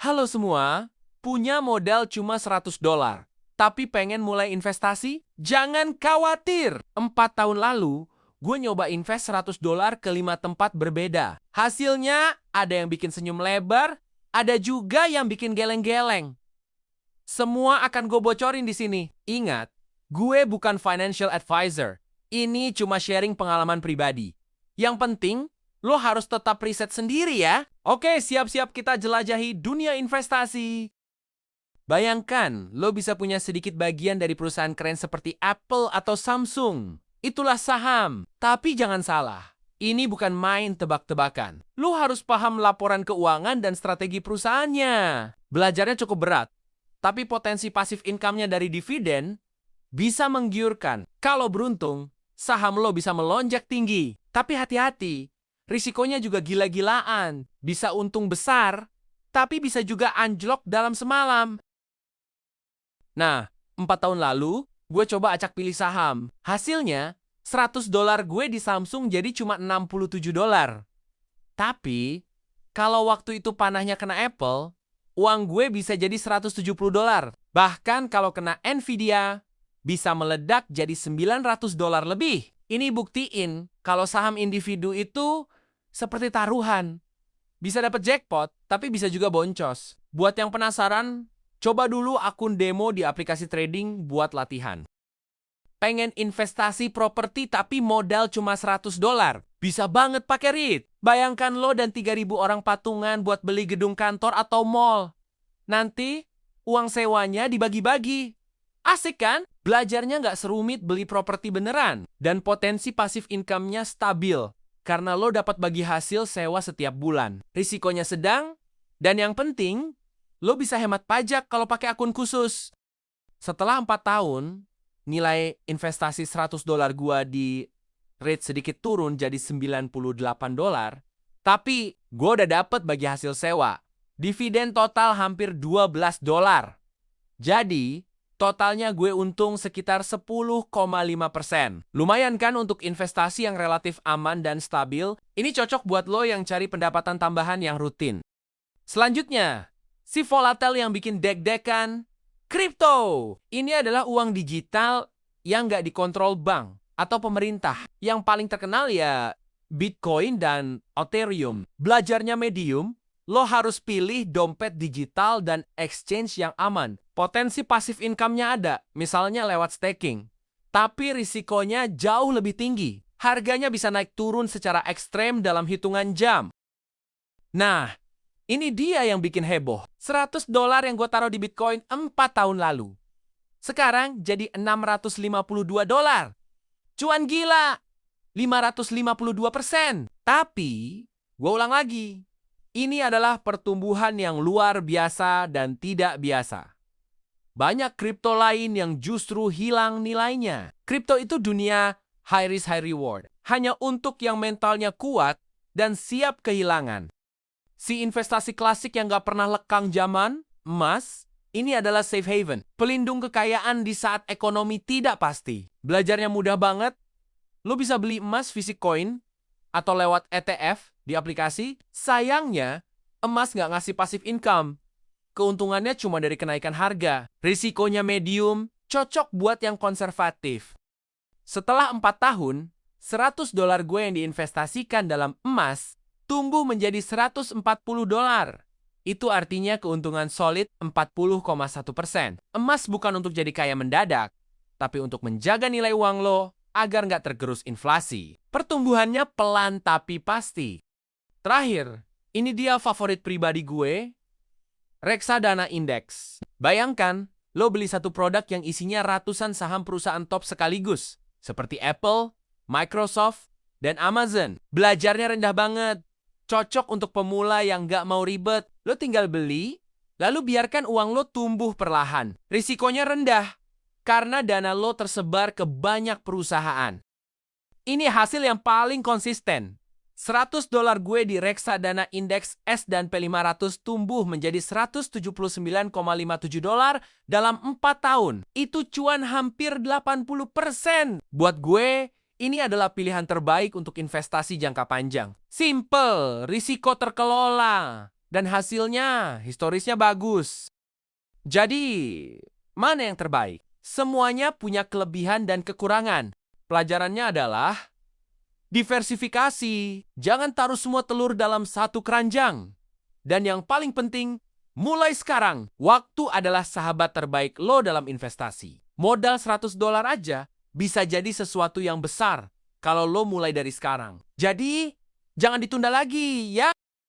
Halo semua, punya modal cuma $100, tapi pengen mulai investasi? Jangan khawatir, 4 tahun lalu, gue nyoba invest $100 ke 5 tempat berbeda. Hasilnya, ada yang bikin senyum lebar, ada juga yang bikin geleng-geleng. Semua akan gue bocorin di sini. Ingat, gue bukan financial advisor. Ini cuma sharing pengalaman pribadi. Yang penting, lo harus tetap riset sendiri ya. Oke, siap-siap kita jelajahi dunia investasi. Bayangkan, lo bisa punya sedikit bagian dari perusahaan keren seperti Apple atau Samsung. Itulah saham. Tapi jangan salah, ini bukan main tebak-tebakan. Lo harus paham laporan keuangan dan strategi perusahaannya. Belajarnya cukup berat, tapi potensi pasif income-nya dari dividen bisa menggiurkan. Kalau beruntung, saham lo bisa melonjak tinggi. Tapi hati-hati, risikonya juga gila-gilaan. Bisa untung besar, tapi bisa juga anjlok dalam semalam. Nah, 4 tahun lalu, gue coba acak pilih saham. Hasilnya, $100 gue di Samsung jadi cuma $67. Tapi, kalau waktu itu panahnya kena Apple, uang gue bisa jadi $170. Bahkan kalau kena Nvidia, bisa meledak jadi $900 lebih. Ini buktiin kalau saham individu itu seperti taruhan. Bisa dapat jackpot, tapi bisa juga boncos. Buat yang penasaran, coba dulu akun demo di aplikasi trading buat latihan. Pengen investasi properti tapi modal cuma $100? Bisa banget pakai REIT. Bayangkan lo dan 3.000 orang patungan buat beli gedung kantor atau mall. Nanti, uang sewanya dibagi-bagi. Asik kan? Belajarnya nggak serumit beli properti beneran. Dan potensi pasif income-nya stabil. Karena lo dapat bagi hasil sewa setiap bulan. Risikonya sedang. Dan yang penting, lo bisa hemat pajak kalau pakai akun khusus. Setelah 4 tahun, nilai investasi $100 gua di rate sedikit turun jadi $98. Tapi, gua udah dapat bagi hasil sewa. Dividen total hampir $12. Jadi, totalnya gue untung sekitar 10,5%. Lumayan kan untuk investasi yang relatif aman dan stabil? Ini cocok buat lo yang cari pendapatan tambahan yang rutin. Selanjutnya, si volatile yang bikin deg-degan, kripto. Ini adalah uang digital yang nggak dikontrol bank atau pemerintah. Yang paling terkenal ya Bitcoin dan Ethereum. Belajarnya medium, lo harus pilih dompet digital dan exchange yang aman. Potensi pasif income-nya ada, misalnya lewat staking. Tapi risikonya jauh lebih tinggi. Harganya bisa naik turun secara ekstrem dalam hitungan jam. Nah, ini dia yang bikin heboh. $100 yang gue taruh di Bitcoin 4 tahun lalu. Sekarang jadi $652. Cuan gila! 552%. Tapi, gue ulang lagi. Ini adalah pertumbuhan yang luar biasa dan tidak biasa. Banyak kripto lain yang justru hilang nilainya. Kripto itu dunia high risk high reward. Hanya untuk yang mentalnya kuat dan siap kehilangan. Si investasi klasik yang gak pernah lekang zaman, emas, ini adalah safe haven. Pelindung kekayaan di saat ekonomi tidak pasti. Belajarnya mudah banget. Lo bisa beli emas fisik coin atau lewat ETF di aplikasi. Sayangnya, emas nggak ngasih pasif income. Keuntungannya cuma dari kenaikan harga. Risikonya medium, cocok buat yang konservatif. Setelah 4 tahun, $100 gue yang diinvestasikan dalam emas tumbuh menjadi $140. Itu artinya keuntungan solid 40,1%. Emas bukan untuk jadi kaya mendadak, tapi untuk menjaga nilai uang lo agar nggak tergerus inflasi. Pertumbuhannya pelan tapi pasti. Terakhir, ini dia favorit pribadi gue, reksadana indeks. Bayangkan, lo beli satu produk yang isinya ratusan saham perusahaan top sekaligus, seperti Apple, Microsoft, dan Amazon. Belajarnya rendah banget. Cocok untuk pemula yang nggak mau ribet. Lo tinggal beli, lalu biarkan uang lo tumbuh perlahan. Risikonya rendah, karena dana lo tersebar ke banyak perusahaan. Ini hasil yang paling konsisten. $100 gue di reksadana indeks S&P 500 tumbuh menjadi $179,57 dalam 4 tahun. Itu cuan hampir 80%. Buat gue, ini adalah pilihan terbaik untuk investasi jangka panjang. Simple, risiko terkelola, Dan hasilnya, historisnya bagus. Jadi, mana yang terbaik? Semuanya punya kelebihan dan kekurangan. Pelajarannya adalah diversifikasi. Jangan taruh semua telur dalam satu keranjang. Dan yang paling penting, mulai sekarang, waktu adalah sahabat terbaik lo dalam investasi. Modal $100 aja bisa jadi sesuatu yang besar kalau lo mulai dari sekarang. Jadi, jangan ditunda lagi ya.